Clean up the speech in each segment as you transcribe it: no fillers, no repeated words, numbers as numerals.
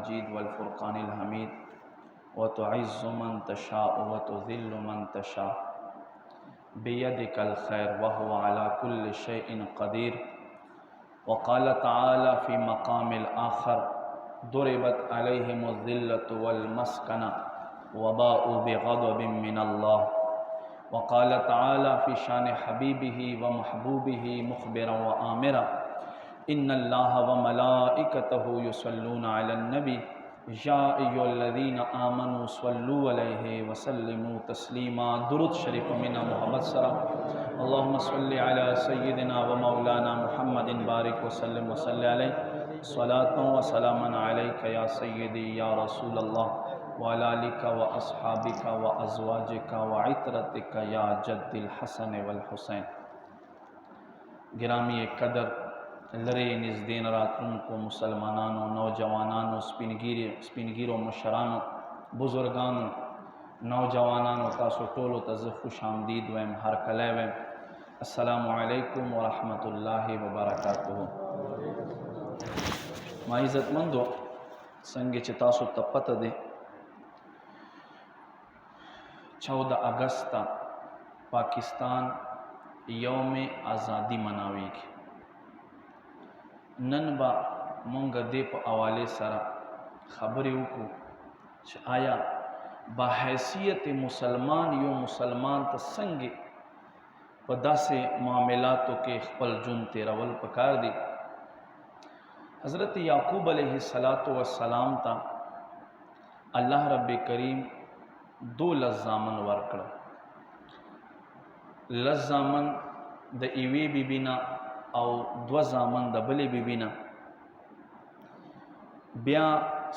المجيد والفرقان الحميد وتعز من تشاء وتذل من تشاء بيدك الخير وهو على كل شيء قدير. وقال تعالى في مقام الآخر ضربت عليهم الذلة والمسكنة وباءوا بغضب من الله. وقال تعالى في شان حبيبه ومحبوبه مخبرا وآمرا إن الله وملائكته يصلون على النبي يا أيها الذين آمنوا صلوا عليه وسلموا تسليما. درود شریف منا محمد سرا اللهم صل على سيدنا ومولانا محمد بارك وسلم وصل عليه صلاة وسلاما عليك يا سيدي يا رسول الله وعلى آلك وأصحابك وأزواجك وعترتك يا جد الحسن والحسين. گرامی قدر لرے نزدین راتن کو مسلمانانو، نوجوانانو، سپینگیرو، مشرانو، بزرگانو، نوجوانانو، تاسو ټولو ته زه خوش آمدید ویم، هر کلی ویم. السلام علیکم ورحمت الله وبرکاتہ. ما عزتمندو څنګه چې تاسو ته پته دی 14 اگست پاکستان یوم آزادی مناویږي. نن با مونږ دې په حواله سره خبرې وکړو چې آیا با حیثیت مسلمان یو مسلمان ته څنګه په داسې معاملاتو کې خپل ژوند تیرول پکار دي. حضرت یعقوب علیہ السلام ته الله رب کریم 12 زامن ورکړ. لس زامن د ایوی بیبینا او 2 زامن د بلې بیبینا. بیا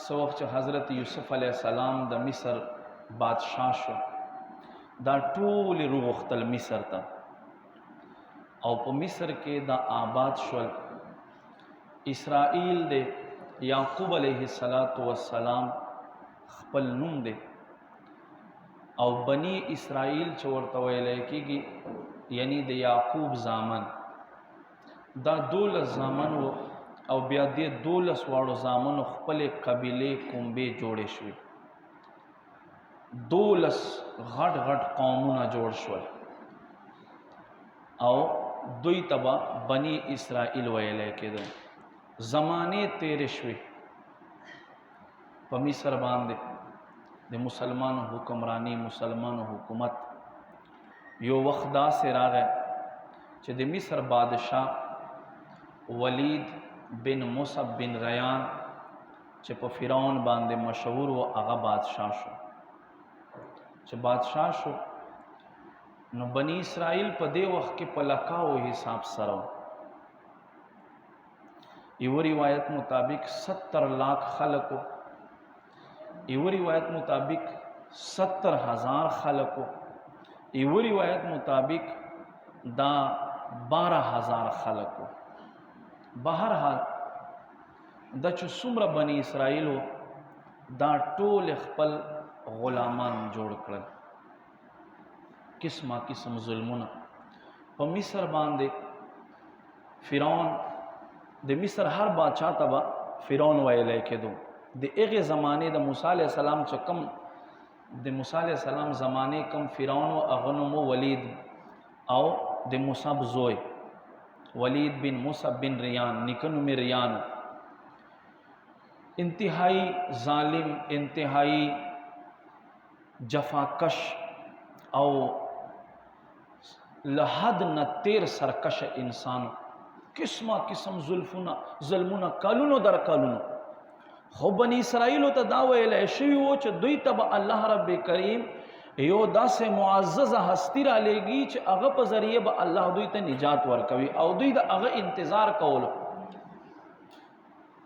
سو وخت حضرت یوسف علیہ السلام د مصر بادشاہ شو، دا ټول روغختل مصر ته او په مصر کې دا آباد شول. اسرائیل د یعقوب علیہ السلام خپل نوم دی او بنی اسرائیل چې ورته ویل کېږي یعنی د یعقوب زامن. دا 12 زامن وو او بیا دې 12 واړو زامنو خپل قبیله کومبه جوړې شوې. 12 غټ غټ قومونه جوړ شول او دوی تبا بنی اسرائیل ویل کېدل. زمانه تیر شوې په مصر باندې د مسلمانو حکمرانی، مسلمانو حکومت. یو وخت داسې راغی چې د مصر بادشاہ ولید بن مصعب بن ریان چې په فرعون باندې مشهور و، هغه بادشاہ شو. چې بادشاہ شو نو بنی اسرائیل په دې وخت کې په لکاو حساب سره، یو روایت مطابق 70 لاکھ خلقو، یو روایت مطابق 70,000 خلقو، یو روایت مطابق دا 12,000 خلقو. بہرحال دا چې څومره بنی اسرائیلو دا ټول خپل غلامان جوړ کړل. قسمه قسم ظلمونه په مصر باندې. فرعون د مصر هر بادشاہ ته فرعون ویلی کېدو. د هغې زمانې د موسی علیہ السلام چې کم د موسی علیہ السلام زمانې کم فرعون و هغه نوم ولید او د مصعب زوی ولید بن مصعب بن ریان، نیکه نوم ریان. انتہائی ظالم، انتہائی جفاکش او لحد نه تیر سرکش انسان. قسمه قسم ظلمونه کالونو در کالونو. خو بنی اسرائیلو ته دا ویلی شوي وو چې دوی ته به الله رب کریم یو داسې معززه هستی را لیږي چې هغه په ذریعه به الله دوی ته نجات ورکوي او دوی د هغه انتظار کولو.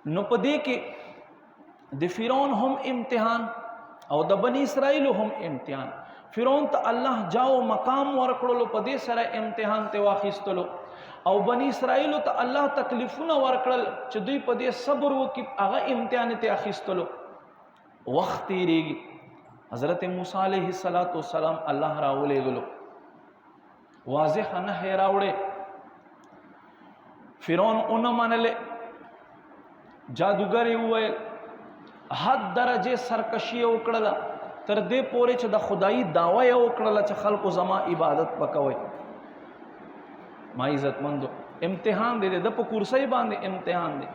نو په دې کې د فرعون هم امتحان او د بنی اسرائیلو هم امتحان. فرعون ته الله جاو مقام ورکړلو، په دې سره امتحان ته واخیستلو، او بنی اسرائیلو ته الله تکلیفونه ورکړل چې دوی په دې صبر وکړي، هغه امتحان ته اخیستلو. وخت تیریږي. حضرت موسی علیہ السلام الله راولېږلو، واضح نهی راوړې. فرعون اونه منلې، جادوګر یې وویل حد درجه سرکشي وکړه تر دې پورې چې د خدای دعوه یې وکړه چې خلکو زما عبادت وکوي. ما عزتمندو امتحان دی د په کرسۍ باندې امتحان دی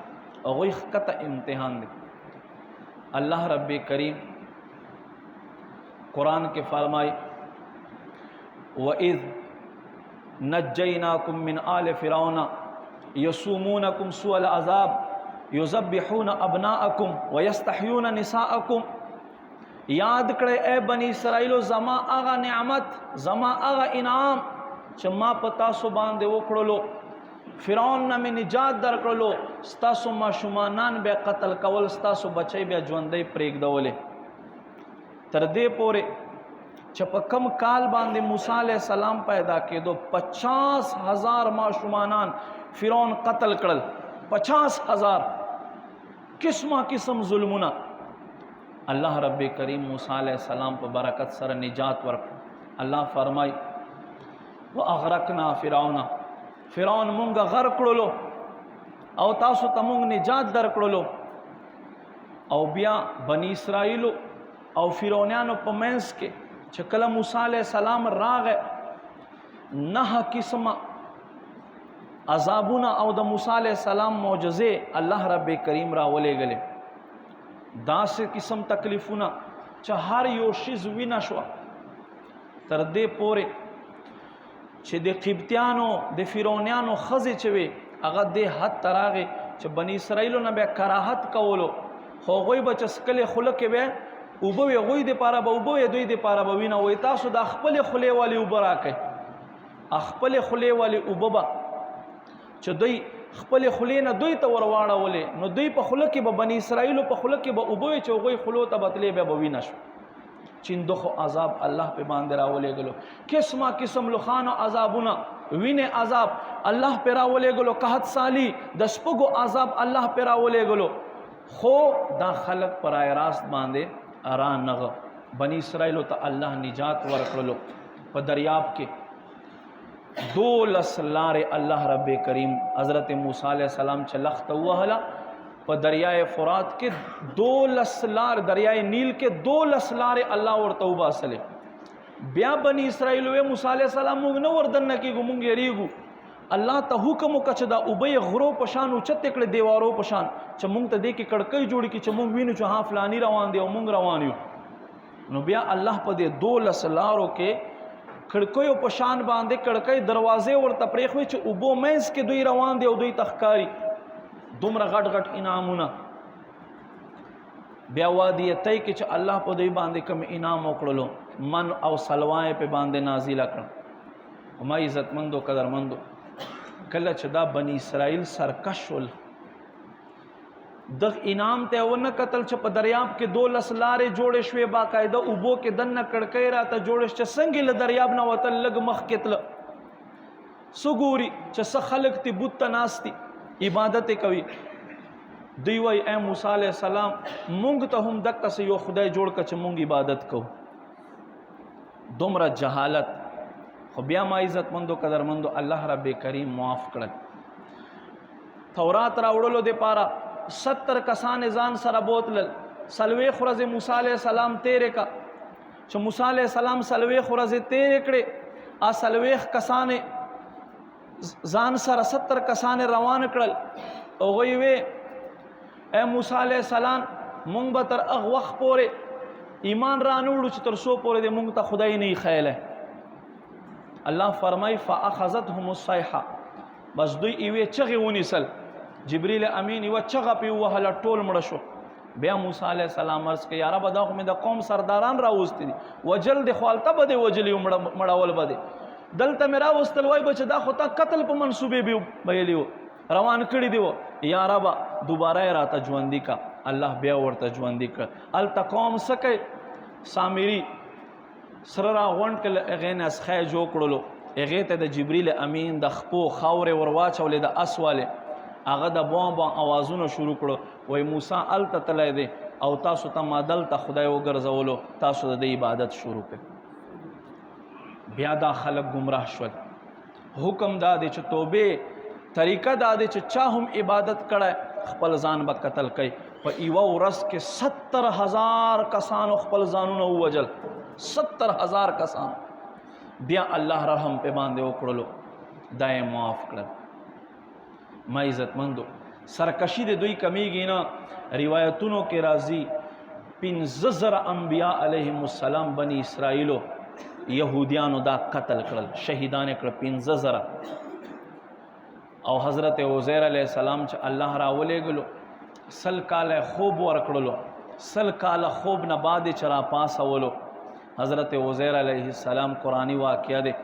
او غوی خطه امتحان دی. اللہ رب کریم قرآن کے فرمائی وَإِذْ نَجَّيْنَاكُمْ مِنْ آلِ فِرْعَوْنَ يَسُومُونَكُمْ سُوءَ الْعَذَابِ يُذَبِّحُونَ أَبْنَاءَكُمْ وَيَسْتَحْيُونَ نِسَاءَكُمْ. یاد کړئ اے بنی اسرائیلو زما هغه نعمت زما هغه انعام چې ما په تاسو باندې وکړلو. فرعون نه مې نجات درکړلو. ستاسو ماشومانان بیا قتل کول ستاسو بچی بیا ژوندی پرېږدولې. تر دې پورې چې په کم کال باندې موسی علیہ السلام پیدا کېدو 50,000 ماشومانان فرعون قتل کړل. 50,000 قسمه قسم ظلمونه. اللہ رب کریم موسی علیہ السلام په برکت سره نجات ورکړ. الله فرمای واغرقنا فرعون. فرعون مونږ غرق کړلو او تاسو ته مونږ نجات درکړلو. او بیا بنی اسرائیلو او فرعونانو په منځ کې چې کله موسی علیہ السلام راغی 9 قسمه عذابونه او د موسی علیہ السلام معجزې الله رب کریم را ولېږلې. داسې قسم تکلیفونه چې هر یو شیز وینه شوه. تر دې پورې چې د قبطیانو د فرعونانو ښځې چې وې هغه دې حد ته راغې چې بني اسرائیلو نه بیا کراهت کولو خو هغوی به چې څکلې خوله کې بیا اوبه وې هغوی دپاره به اوبه وې دوی دپاره به وینه وایي تاسو د خپلې خولې والې اوبه راکئ. خپلې خولې والې اوبه به چې دوی خپلې خولې نه دوی ته ورواړولې نو دوی په خوله کې به بني اسرائیلو په خوله کې به اوبه وې چې هغوی خولو ته بتلې بیا به وینه شو. چیندخو عذاب الله په باندې راولېږلو. قسمه قسم لخانو عذابونه وینې عذاب الله په راولېږلو. 61 سالي د سپږو عذاب الله په راولېږلو. خو دا خلق پرای راست باندې را نغه. بنی اسرائیلو ته الله نجات ورکړلو. په دریاب کې 12 لارې الله رب کریم حضرت موسی علیہ السلام چې لخت وهله په دریای فرات کې 12 لار دریای نیل کې 12 لارې الله ورته وباسلې. بیا بنی اسرائیل وې موسی علیہ السلام موږ نه وردن کېږو موږ یریږو. الله ته حکم وکړ چې دا اوبه غرو په شان اوچت کړي دیوارو په شان چې موږ ته دې کې کړکۍ جوړ کړي چې موږ وینو چې ها فلانی روان دی او موږ روان یو. نو بیا الله په دې 12 لارو کې کړکیو په شان باندې کړکۍ دروازې ورته پرېښوي چې اوبو منځ کې دوی روان دي او دوی تخکاری. دومره غټ غټ انعامونه. بیا وادي تای کې چې الله په دوی باندې کوم انعام وکړلو من او سلوای په باندې نازل کړ. ما عزتمندو قدرمندو کله چې دا بنی اسرائیل سرکش ول د انعام ته ونه قتل چې په دریاب کې 12 لارې جوړې شوې باقاعده اوبو کې دنه کړکۍ راته جوړې چې څنګه له دریاب نه وتل لګ مخ کې تل سګوري چې څه خلق تی بت ناستی عبادت کوي. دوی وای اے موسی علیہ السلام مونږ ته هم دغه څه یو خدای جوړ کړ چې مونږ عبادت کوو. دومره جهالت. خو بیا ما عزتمندو قدرمندو الله رب کریم معاف کړل. تورات راوړلو د پاره 70 کسان ځان سره بوتلل. سلوې خورز موسی علیہ السلام تیرې کا چې موسی علیہ السلام سلوې خورز تیرې کړې ا سلوې کسان ځان سره 70 کسان روان کړل او وی وی اے موسی علیہ السلام مونږ به تر هغه وخت پورې ایمان رانوړو چې تر سو پورې د مونږ ته خدای نه خیاله. الله فرمای فاخذتهم الصيحه بس دوی ایوه چغې ونیسل. جبريل امین یو چغه په وهله ټول مړ شو. بیا موسی علیہ السلام ورس کې یا رب دا خو مې د قوم سرداران راوستي دي وجل د خپلته بده وجلی مړول بده دلته مې راوستل وای بچ دا خو تا قتل په منسوبې ویلیو روان کړی دیو یا رب دوباره راته ژوندې کا. الله بیا ورته ژوندې کړ. ال تقوم سکه سامری سره را غونډ کله اغین اس خای جو کړلو اغه ته د جبريل امین د خپو خاور ورواچولې د اسواله هغه د بوم اوازونه شروع کړو وای موسی ال تتلې دي او تاسو ته مادل ته خدای وګرځولو تاسو د عبادت شروع کړ. بیا دا خلق گمراه شول. حکم دا دی چې توبه طریقه دا دی چې چا هم عبادت کړه خپل ځان به قتل کوي په یوه ورځ کې 70,000 کسانو خپل ځانونه ووجل. 70,000 کسان. بیا الله رحم په باندې وکړلو، دا یې معاف کړل. ما عزتمندو سرکشي د دوی کمیږي نه. روایتونو کې راځي 15,000 انبیاء علیهم السلام بنی اسرائیلو یهودیانو دا قتل کړل، شهیدان کړل 15,000. او حضرت عزیر علیہ السلام چې الله را ولېږلو 100 کاله خوب ورکړلو، 100 کاله خوب نه بعد چې را پاسولو. حضرت عزیر علیہ السلام قرآنی واقعه دی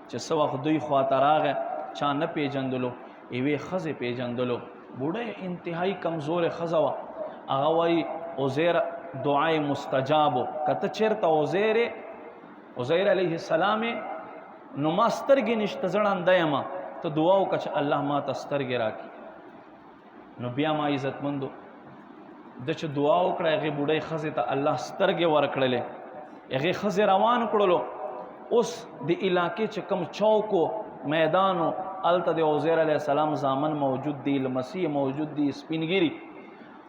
چې څه وخت دوی خواته راغی، چا نه پیژندلو، یوې ښځې پیژندلو، بوډۍ انتهایی کمزورې ښځه وه. هغه وایي عزیر دعای مستجابو، که ته چېرته عزیر علیہ السلام نو ما سترګې نشته، زړنده یم، ته دعا وکړه چې الله ما ته سترګې راکړي. نو بیا ما عزتمندو د چې دعا وکړه، هغې بوډۍ ښځې ته الله سترګې ورکړلې، هغې ښځې روان کړلو. اوس د علاقې چې کوم چوک و میدان و، هلته د عزیر علیه السلام زامن موجود دی، لمسی موجود دی، سپینګیري،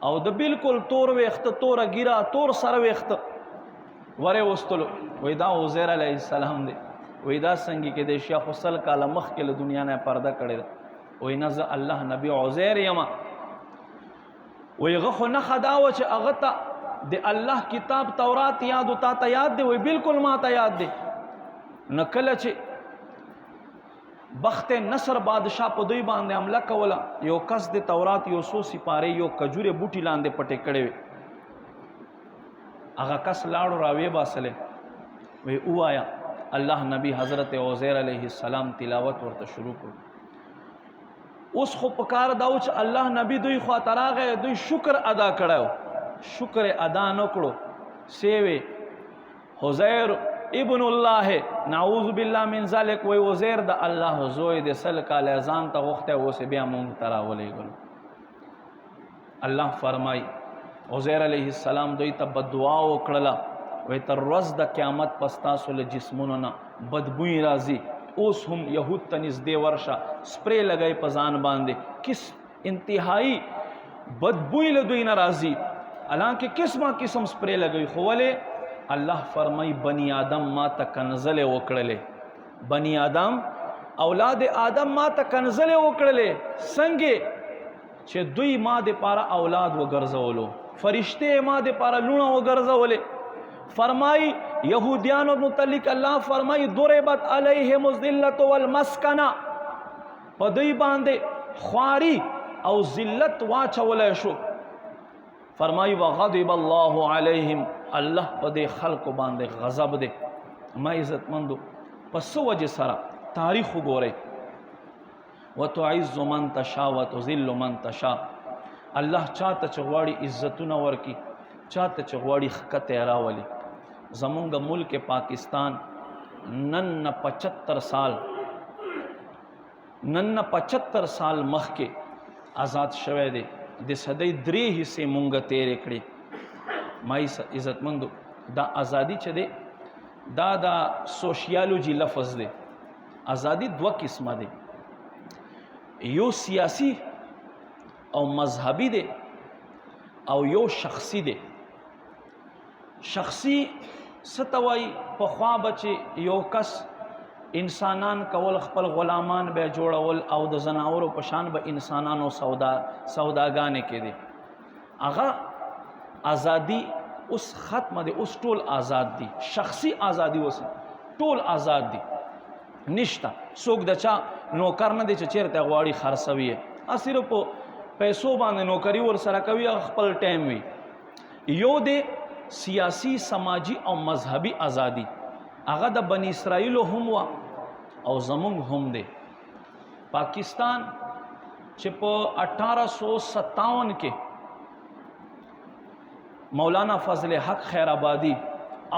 او د بالکل تور ویښته، توره ګیره، تور سره ویښته ورې وستلو. وایي دا عزیر علیه السلام دی. وایي دا څنګه کې دی؟ شیخ 100 کاله مخکې له دنیا نه پرده کړې ده. وایي نه زه الله نبی عزیر یم. وایي هغه خو نښه دا وه چې هغه ته د الله کتاب تورات یاد و، تا ته یاد دی؟ وایي بالکل ما ته یاد دی. نو کله چې بخت نصر بادشاہ په دوی باندې حمله کوله، یو کس د تورات یو څو سپارې یو کجورې بوټي لاندې پټې کړې وې. هغه کس لاړو راویې باسلې، وایي ووایه. الله نبی حضرت عزیر علیه السلام تلاوت ورته شروع کړ. اوس خو په کار دا و چې الله نبی دوی خواته راغی، دوی شکر ادا کړی، شکر ادا نه کړو. سیوې عزیر ابن الله، نعوذ بالله من ذلک. وی عزیر د الله زوی د 100 کاله ځان ته غوښتی، اوس بیا مونږ ته راولېږلو. الله فرمای عزیر علیه السلام دوی ته بددعا وکړله، وی تر ورځ د قیامت پس تاسو له جسمونو نه بدبوی راځي. اوس هم یهود ته نږدې ورشه، سپری لګئ په ځان باندې، کس انتهایی بدبوی له دوی نه راځي، حالانکه قسمه قسم سپری لګئ. خو ولې؟ الله فرمای بنی آدم ما ته کنزلې وکړلې، بنی آدم اولاد آدم ما ته کنزلې وکړلې. څنګه چې دوی ما د پاره اولاد وګرځولو، فرشته ما د پاره لونه وګرځولې. فرمای یهودیانو متعلق الله فرمای ضربت علیهم الذلة والمسکنه، په دوی باندې خواري او ذلت واچولای شو. فرمای وغضب الله علیهم، الله په دې خلکو باندې غضب دی. ما عزتمندو پس وجه سره تاریخ وګورئ، وتعز من تشاء وتذل من تشاء. الله چاته چې غواړي عزتونه ورکي، چاته چې غواړي ښکته راولي. زمونږ ملک پاکستان نن 75 سال مخکې آزاد شوی دی، د صدۍ 3 حصے مونږ تیرې کړې. ما عزتمندو دا ازادي چې دی دا د سوشیالوجي لفظ دی. ازادي 2 قسمه دی، یو سیاسی او مذهبی دی او یو شخصی دی. شخصی ستوي په خوا بچي یو کس انسانان کول، خپل غلامان به جوړول او د زناورو په شان به انسانانو سوداګانې کې دي. هغه ازادي اوس ختمه دي، اوس ټول آزاد دي. شخصي ازادي اوس ټول آزاد دي، نشته څوک د چا نوکر نه دی چې چیرته غواړي خرڅوي. صرف په پیسو باندې نوکری ور سره کوي، خپل ټایم وي. یو دی سیاسی، سماجی او مذهبی ازادي، هغه د بنی اسرائیل هم وا او زمونږ هم دی. پاکستان چې په 1857 کې مولانا فضل حق خیر آبادی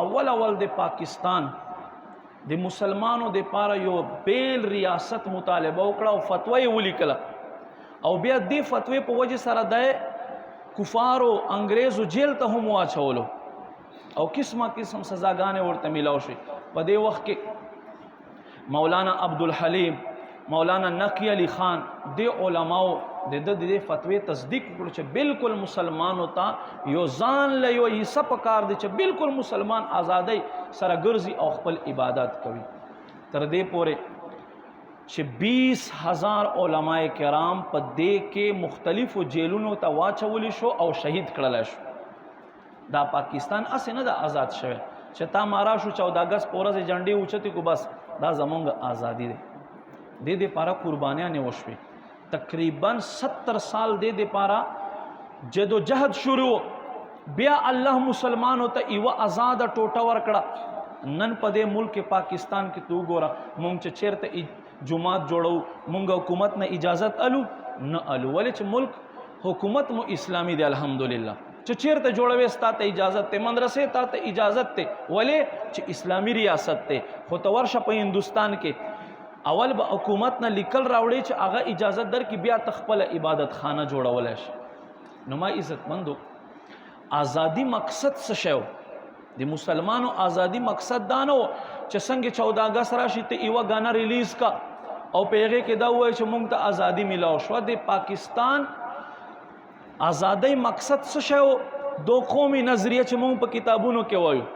اول د پاکستان د مسلمانو د پاره یو بیل ریاست مطالبه وکړه او فتوا یې ولیکله، او بیا دې فتوی په وجه سره د کفارو انګریزو جیل ته هم واچولو او قسمه قسم سزاګانې ورته میلاو شي. په دې وخت کې مولانا عبدالحلیم، مولانا نقی علی خان، د علماو د دې فتوی تصدیق کړو چې بالکل مسلمان ہوتا یو ځان له یو حصہ پکار دی چې بالکل مسلمان آزادۍ سره ګرځي او خپل عبادت کوي. تر دې پورې چې 20,000 علماء کرام په دې کې مختلفو جیلونو ته واچولی شو او شهید کړل شو. دا پاکستان اسې نه دا آزاد شوی چې تا مارا شو 14 اگست پورز جنډې اوچتې کو بس دا زمونږ ازادي دی. دې پاره قربانیاں وشوي. تقریبا 70 سال دې پاره جدوجہد شروع. بیا الله مسلمانو ته یو آزاد ټوټه ورکړه. نن په دې ملک پاکستان کې تو ګوره مونږ چې چیرته جماعت جوړو مونږ حکومت نه اجازت الو نه الو ولې چې ملک حکومت مو اسلامی دی الحمدلله. چې چیرته جوړوي ستاسو اجازت ته مدرسې ته اجازت ته ولې چې اسلامی ریاست ته خو تو ورشه په هندستان کې اول به حکومت نه لیکل راوړي چې هغه اجازت در کې بیا تخپل عبادت خانه جوړول شي. نو ما عزت مندو ازادي مقصد څه شو؟ د مسلمانو ازادي مقصد دا نه چې څنګه 14 اگست راشي ته یو غانا ریلیز کا او پیغه کې دا وایي چې مونږ ته ازادي ملاو شو. د پاکستان ازادۍ مقصد څه شو؟ دو قومي نظریه چې مونږ په کتابونو کې وایو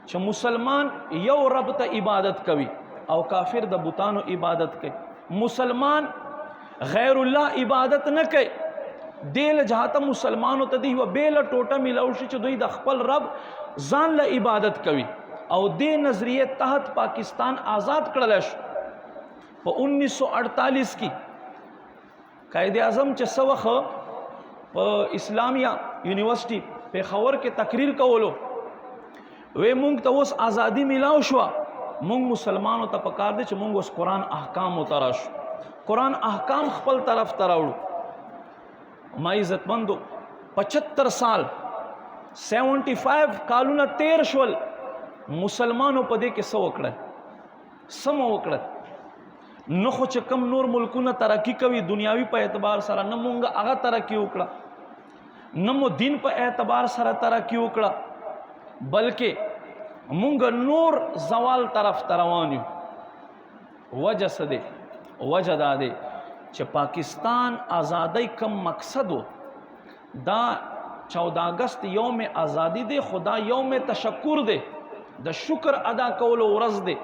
چې مسلمان یو رب ته عبادت کوي او کافر د بوتانو عبادت کوي. مسلمان غیر الله عبادت نه کوي. دیل جهاته مسلمانو ته دی و بیل ټوټه ملاو شي چې دوی د خپل رب ځان له عبادت کوي او دې نظریه تحت پاکستان آزاد کړل شو. په 1948 کې قائد اعظم چې سوخه په اسلامیہ یونیورسٹی پیښور کې تقریر کولو وې مونږ ته اوس ازادي ملاو شو. مونږ مسلمانانو ته پکار دي چې مونږ اوس قرآن احکام وترش قرآن احکام خپل طرف تراوړو. ما عزت مندو 75 سال 75 کالونه تیر شول مسلمانو په دې کې څه وکړه سم وکړه. نو خو چې کم نور ملکونه ترقی کوي دنیاوی په اعتبار سره نه مونږ هغه ترقی وکړه نه مو دین په اعتبار سره ترقی وکړه بلکې مونږ نور زوال طرف روان یو. وجه څه دی؟ وجه دا دی چې پاکستان آزادۍ کم مقصد و دا 14 اگست یوم آزادی دی خدا یوم تشکر دی د شکر ادا کولو ورځ دی.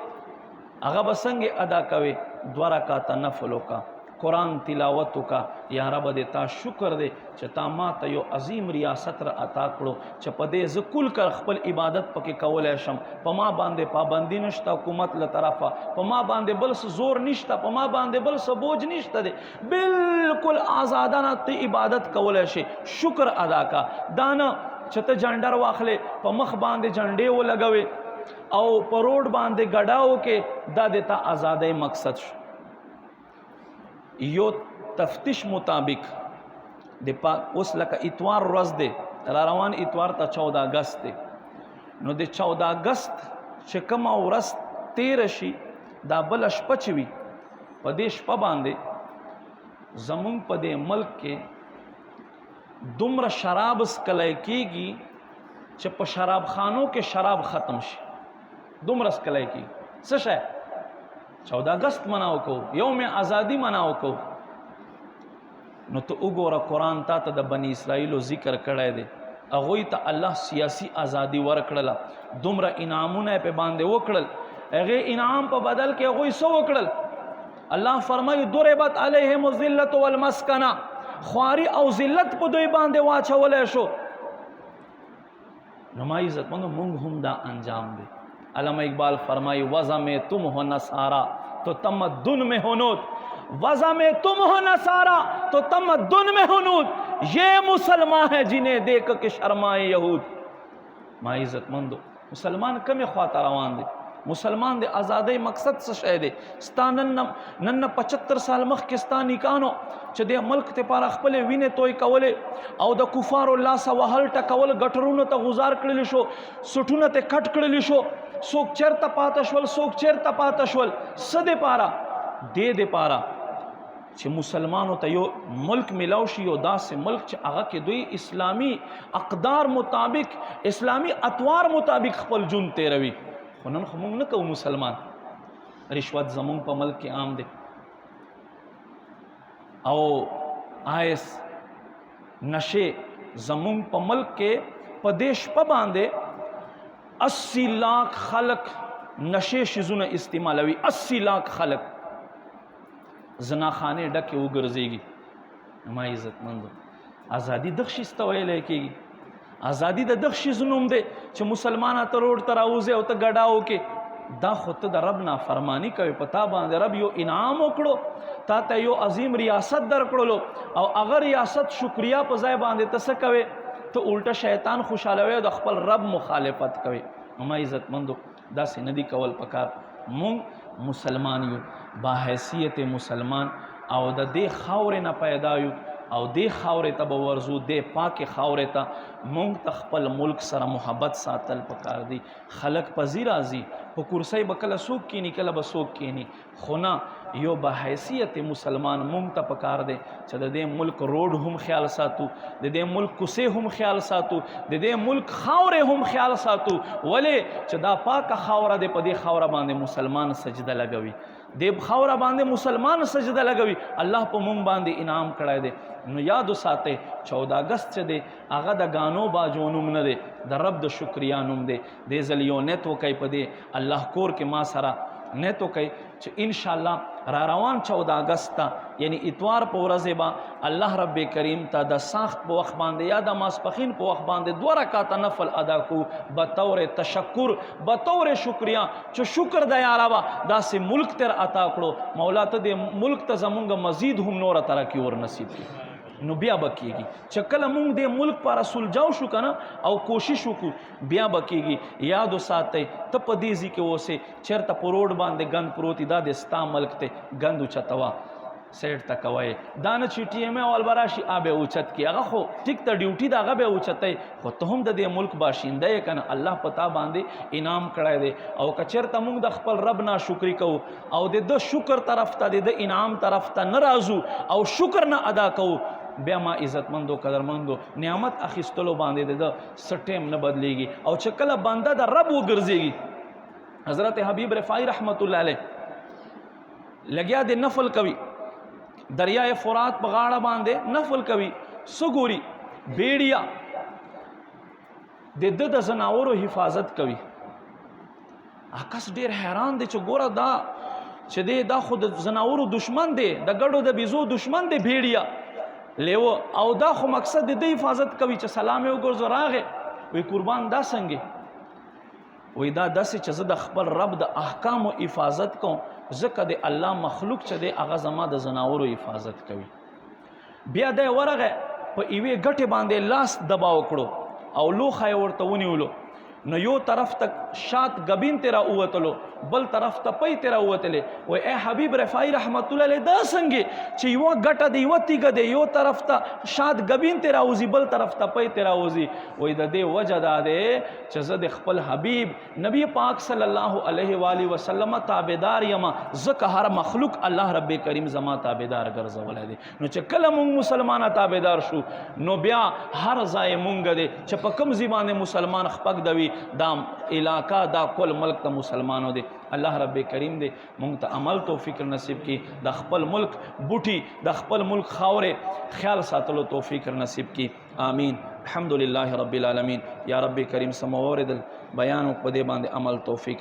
هغه به څنګه ادا کوي؟ 2 رکعات نفل کا قرآن تلاوت کا یا رب دې تا شکر دې چې تا ما ته یو عظیم ریاست را عطا کړو چې په دې زکول کر خپل عبادت پکې کولای شم. په ما باندې پابندی نشته حکومت له طرفه په ما باندې بل څه زور نشته په ما باندې بل څه بوج نشته دی بالکل آزادانه ته عبادت کولای شي. شکر ادا کا دانه چې ته جنډر واخلې په مخ باندې جنډې ولګوي او په روډ باندې ګډاو کې دا د تا آزادۍ مقصد شو. یو تفتیش مطابق د پاک اوس لکه اتوار ورځ دی را روان اتوار ته 14 اگست دی نو د 14 اگست چې کومه ورځ تیر شي دا بل شپه چې وي په دې شپه باندې زمونږ په دې ملک کې دومره شراب سکلی کېږي چې په شراب خانو کې شراب ختم شي. دومره سکلی کېږي. څه شی؟ 14 اگست مناو کو یوم آزادی مناو کو. نو ته وګوره قرآن تا ته د بنی اسرائیلو ذکر کړی دی هغوی ته الله سیاسی ازادي ورکړله دومره انعامونه په باندې وکړل هغه انعام په بدل کې هغوی څه وکړل؟ الله فرمایي ضربت علیهم الذلة والمسکنه خواري او ذلت په دوی باندې واچولی شو. نو ما عزت مندو مونږ هم دا انجام دی. علامہ اقبال فرمائی وضع میں تم ہو نصارا تو تمدن میں ہنود وضع میں تم ہو نصارا تو تمدن میں ہنود یہ مسلمان ہے جنہیں دیکھ کے شرمائے یہود. ما عزت مندو مسلمان کم خواته روان دی. مسلمان دی آزادۍ مقصد څه شی دی؟ ستا نن 75 سال مخکې ستا نیکانو چې د ملک دپاره خپلې وینې توی کولې او د کفارو لاسه وهل ټکول ګټرونو ته غوزار کړلی شو سټونه ته کټ کړلی شو څوک چېرته پاته شول څوک چېرته پاته شول څه دپاره؟ دې دپاره چې مسلمانو ته یو ملک ملاو شي یو داسې ملک چې هغه کې دوی اسلامي اقدار مطابق اسلامي اطوار مطابق خپل ژوند تیروي. خو نن خو مونږ نه کوو مسلمان. رشوت زمونږ په ملک کې عام دی او آئس نشے زمون په ملک کې په دیش په باندې 80 لاکھ خلق نشے شیزونه استعمالوي. 80 لاکھ خلق زناخانه ډکه وګرځيږي. ما عزتمندو ازادي دغه شي ستویل کېږي. ازادي د دغه شي زنوم دی چې مسلمانانه ته روډ ته راوځي او ته ګډاو کې دا خود ته د رب نافرمانی کوي. پتا باندې رب یو انعام وکړو، تا ته یو عظیم ریاست درکړلو او هغه ریاست شکریا په ځای باندې ته څه کوي؟ ته الټه شیطان خوشالوي او د خپل رب مخالفت کوي. ما عزتمندو داسې نه دي کول پکار. مونږ مسلمان یو، با حیثیت مسلمان او د دې خاورې نه پیدا یو او دې خاورې ته به ورځو، دې پاکې خاورې ته. مونږ ته خپل ملک سره محبت ساتل پکار دي. خلق پذی راځي په کرسی به کله څوک کینی کله به څوک کینی، خو نه یو با حیثیت مسلمان مونږ ته پکار دی چې د دې ملک روډ هم خیال ساتو، د دې ملک کوڅې هم خیال ساتو، د دې ملک خاورې هم خیال ساتو. ولې چې دا پاکه خاوره دی، په دې خاوره باندې مسلمان سجده لګوي، دې خاوره باندې مسلمان سجده لګوي. الله په مونږ باندې انعام کړی دی. نو یادو ساتئ 14 اگست چې دی هغه د گانو باجو نوم نه دی، د رب د شکریا نوم دی. دې ځل یو نیت وکئ په دې الله کور کې ما سره نیت وکئ چې انشاءالله را روان 14 اگست ته یعنی اتوار په ورځ به الله رب کریم ته د ساخت په وخت باندې یا د ماسپخین په وخت باندې 2 رکعات نفل ادا کو بطور تشکر، بطور شکریا چې شکر د یا رب داسې ملک تر عطا کړو. مولا ته دې ملک ته زمونږ مزید هم نور ترقی ور نصیب کړي. نو بیا بکیږي چې کله مونږ د ملک پر رسول جاو شو کنه او کوشش وکړو بیا بکیږي. یادو ساتئ ته په دې ځای کې اوسې چېرته په روډ باندې ګند پروت دا د ستا ملک ته ګند اوچتوه سیټ ته کوئ. دا نه چې ټي ایم اے والبراشي آبه اوچت کی، هغه خو ټیک ته ډیوټي د هغه به اوچتئ، خو ته هم د دې ملک باشنده یې کنه. الله پتا باندې انعام کړی دی او که چېرته مونږ د خپل رب ناشکري کوو او د شکر طرف ته د انعام طرف ته نه راځو او شکر نه ادا کوو، بیا ما عزتمندو قدرمندو نعمت اخیستلو باندې د سټیم نه بدلیږي. او چې کله بنده د رب وګرځيږي، حضرت حبیب رفاعی رحمت الله علیه لګیا د نفل کوي، دریای فرات په غاړه باندې نفل کوي. سګوري بیڑیا د زناورو حفاظت کوي. اکس ډیر حیران دی چې ګوره دا چې دا خود زناورو دشمن دی، د ګډو د بیزو دشمن دی بیڑیا لیو، او دا خو مقصد د حفاظت کوي چې سلام یو ګرځو راغې وی قربان دا څنګه وی دا داسې چې زه د خپل رب د احکامو حفاظت کوم، ځکه د الله مخلوق چې دی هغه زما د زناورو حفاظت کوي. بیا دی ورغه په ایوې ګټې باندې لاس دباو کړو او لوښه یې ورته ونیولو. نو یو طرف ته شات گبین تیرا اوتلو، بل طرف ته پی تیرا اوتلې. وای اے حبیب رفاعی رحمت الله علیه دا څنګه چې یو ګټه دی یو تیګه دی، یو طرف ته شات گبین تیرا اوزی بل طرف ته پی تیرا اوزی. وای د دې وجه دا دی چې زه د خپل حبیب نبی پاک صلی الله علیه و آله وسلم تابعدار یم، ځکه هر مخلوق الله رب کریم زما تابعدار ګرځولای دی. نو چې کله مونږ مسلمانه تابعدار شو نو بیا هر ځای مونږ دی چې په کوم ځای باندې مسلمان خپک دوي دا علاقہ دا کل ملک تا مسلمانوں دے. اللہ رب کریم دے مونږ ته عمل توفیق نصیب کی، د خپل ملک بوټي د خپل ملک خاورې خیال ساتلو توفیق نصیب کی. آمین. الحمدللہ رب العالمین. یا رب کریم سمورد بیان په دې باندې عمل توفیق